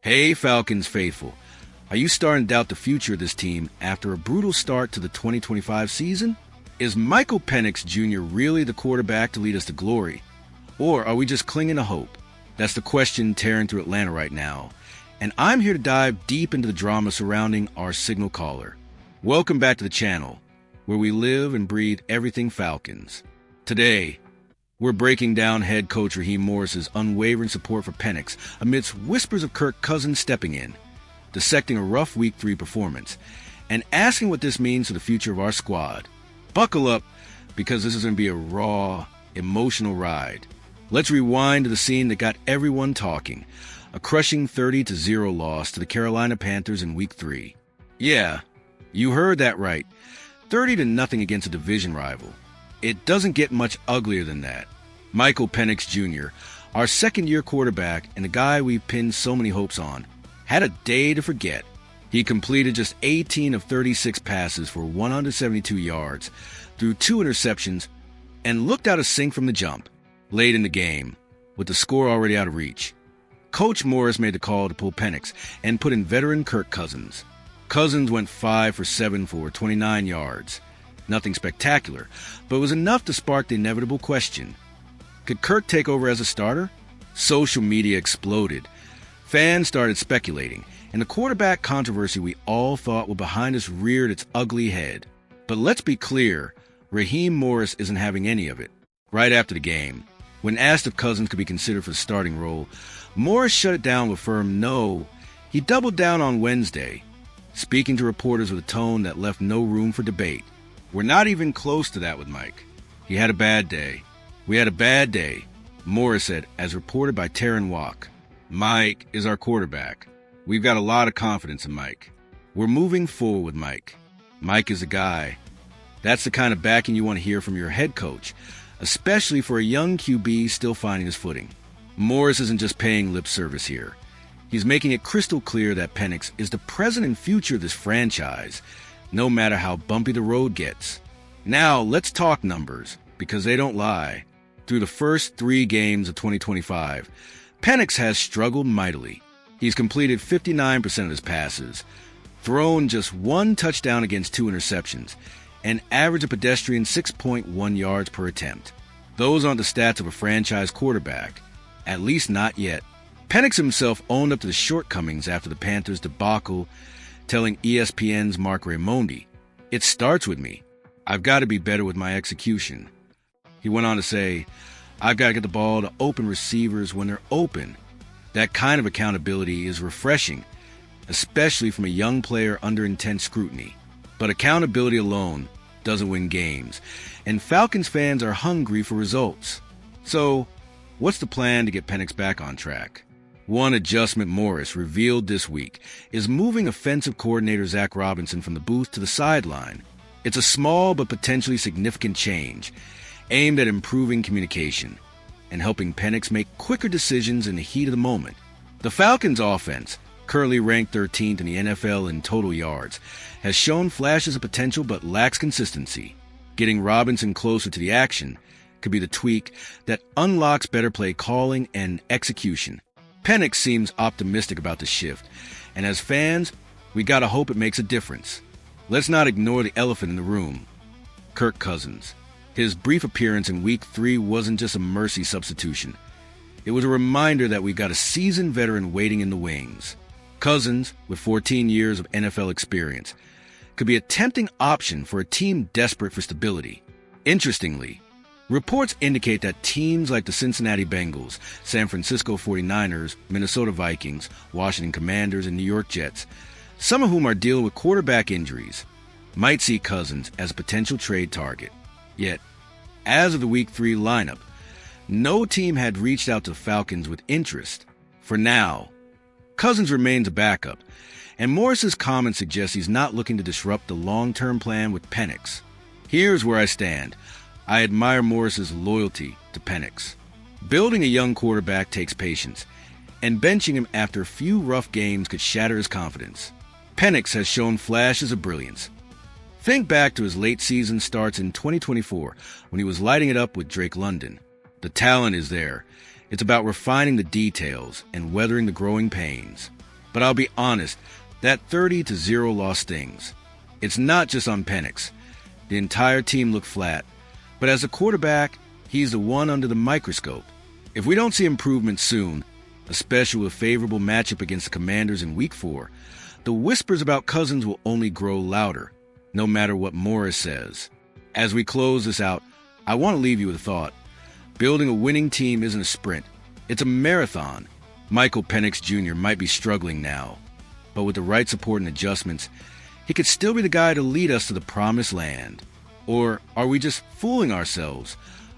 Hey, Falcons faithful. Are you starting to doubt the future of this team after a brutal start to the 2025 season? Is Michael Penix Jr. really the quarterback to lead us to glory? Or are we just clinging to hope? That's the question tearing through Atlanta right now. And I'm here to dive deep into the drama surrounding our signal caller. Welcome back to the channel, where we live and breathe everything Falcons. Today, we're breaking down head coach Raheem Morris's unwavering support for Penix amidst whispers of Kirk Cousins stepping in, dissecting a rough Week 3 performance, and asking what this means for the future of our squad. Buckle up, because this is going to be a raw, emotional ride. Let's rewind to the scene that got everyone talking. A crushing 30-0 loss to the Carolina Panthers in Week 3. Yeah, you heard that right. 30-0 against a division rival. It doesn't get much uglier than that. Michael Penix Jr., our second-year quarterback and the guy we've pinned so many hopes on, had a day to forget. He completed just 18 of 36 passes for 172 yards, threw 2 interceptions, and looked out of sync from the jump. Late in the game, with the score already out of reach, Coach Morris made the call to pull Penix and put in veteran Kirk Cousins. Cousins went 5 for 7 for 29 yards. Nothing spectacular, but it was enough to spark the inevitable question. Could Kirk take over as a starter? Social media exploded. Fans started speculating, and the quarterback controversy we all thought was behind us reared its ugly head. But let's be clear, Raheem Morris isn't having any of it. Right after the game, when asked if Cousins could be considered for the starting role, Morris shut it down with firm no. He doubled down on Wednesday, speaking to reporters with a tone that left no room for debate. We're not even close to that with Mike. He had a bad day. We had a bad day, Morris said, as reported by Taryn Walk. Mike is our quarterback. We've got a lot of confidence in Mike. We're moving forward with Mike. Mike is a guy. That's the kind of backing you want to hear from your head coach, especially for a young QB still finding his footing. Morris isn't just paying lip service here. He's making it crystal clear that Penix is the present and future of this franchise, no matter how bumpy the road gets. Now, let's talk numbers, because they don't lie. Through the first 3 games of 2025, Penix has struggled mightily. He's completed 59% of his passes, thrown just 1 touchdown against 2 interceptions, and averaged a pedestrian 6.1 yards per attempt. Those aren't the stats of a franchise quarterback, at least not yet. Penix himself owned up to the shortcomings after the Panthers' debacle, telling ESPN's Mark Raimondi, "It starts with me. I've got to be better with my execution." He went on to say, "I've got to get the ball to open receivers when they're open." That kind of accountability is refreshing, especially from a young player under intense scrutiny. But accountability alone doesn't win games, and Falcons fans are hungry for results. So, what's the plan to get Penix back on track? One adjustment Morris revealed this week is moving offensive coordinator Zach Robinson from the booth to the sideline. It's a small but potentially significant change, aimed at improving communication and helping Penix make quicker decisions in the heat of the moment. The Falcons' offense, currently ranked 13th in the NFL in total yards, has shown flashes of potential but lacks consistency. Getting Robinson closer to the action could be the tweak that unlocks better play calling and execution. Penix seems optimistic about the shift, and as fans, we gotta hope it makes a difference. Let's not ignore the elephant in the room, Kirk Cousins. His brief appearance in Week 3 wasn't just a mercy substitution. It was a reminder that we've got a seasoned veteran waiting in the wings. Cousins, with 14 years of NFL experience, could be a tempting option for a team desperate for stability. Interestingly, reports indicate that teams like the Cincinnati Bengals, San Francisco 49ers, Minnesota Vikings, Washington Commanders, and New York Jets, some of whom are dealing with quarterback injuries, might see Cousins as a potential trade target. Yet, as of the Week 3 lineup, no team had reached out to the Falcons with interest. For now, Cousins remains a backup, and Morris's comments suggest he's not looking to disrupt the long-term plan with Penix. Here's where I stand. I admire Morris's loyalty to Penix. Building a young quarterback takes patience, and benching him after a few rough games could shatter his confidence. Penix has shown flashes of brilliance. Think back to his late season starts in 2024 when he was lighting it up with Drake London. The talent is there. It's about refining the details and weathering the growing pains. But I'll be honest, that 30-0 loss stings. It's not just on Penix. The entire team looked flat. But as a quarterback, he's the one under the microscope. If we don't see improvement soon, especially with a favorable matchup against the Commanders in Week 4, the whispers about Cousins will only grow louder, no matter what Morris says. As we close this out, I want to leave you with a thought. Building a winning team isn't a sprint. It's a marathon. Michael Penix Jr. might be struggling now, but with the right support and adjustments, he could still be the guy to lead us to the promised land. Or are we just fooling ourselves,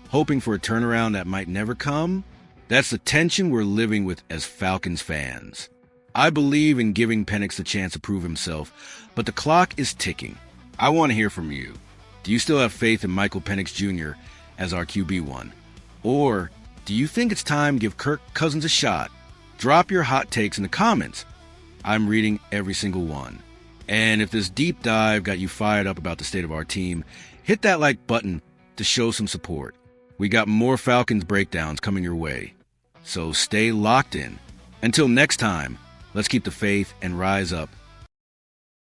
hoping for a turnaround that might never come? That's the tension we're living with as Falcons fans. I believe in giving Penix the chance to prove himself, but the clock is ticking. I want to hear from you. Do you still have faith in Michael Penix Jr. as our QB1? Or do you think it's time to give Kirk Cousins a shot? Drop your hot takes in the comments. I'm reading every single one. And if this deep dive got you fired up about the state of our team, hit that like button to show some support. We got more Falcons breakdowns coming your way. So stay locked in. Until next time, let's keep the faith and rise up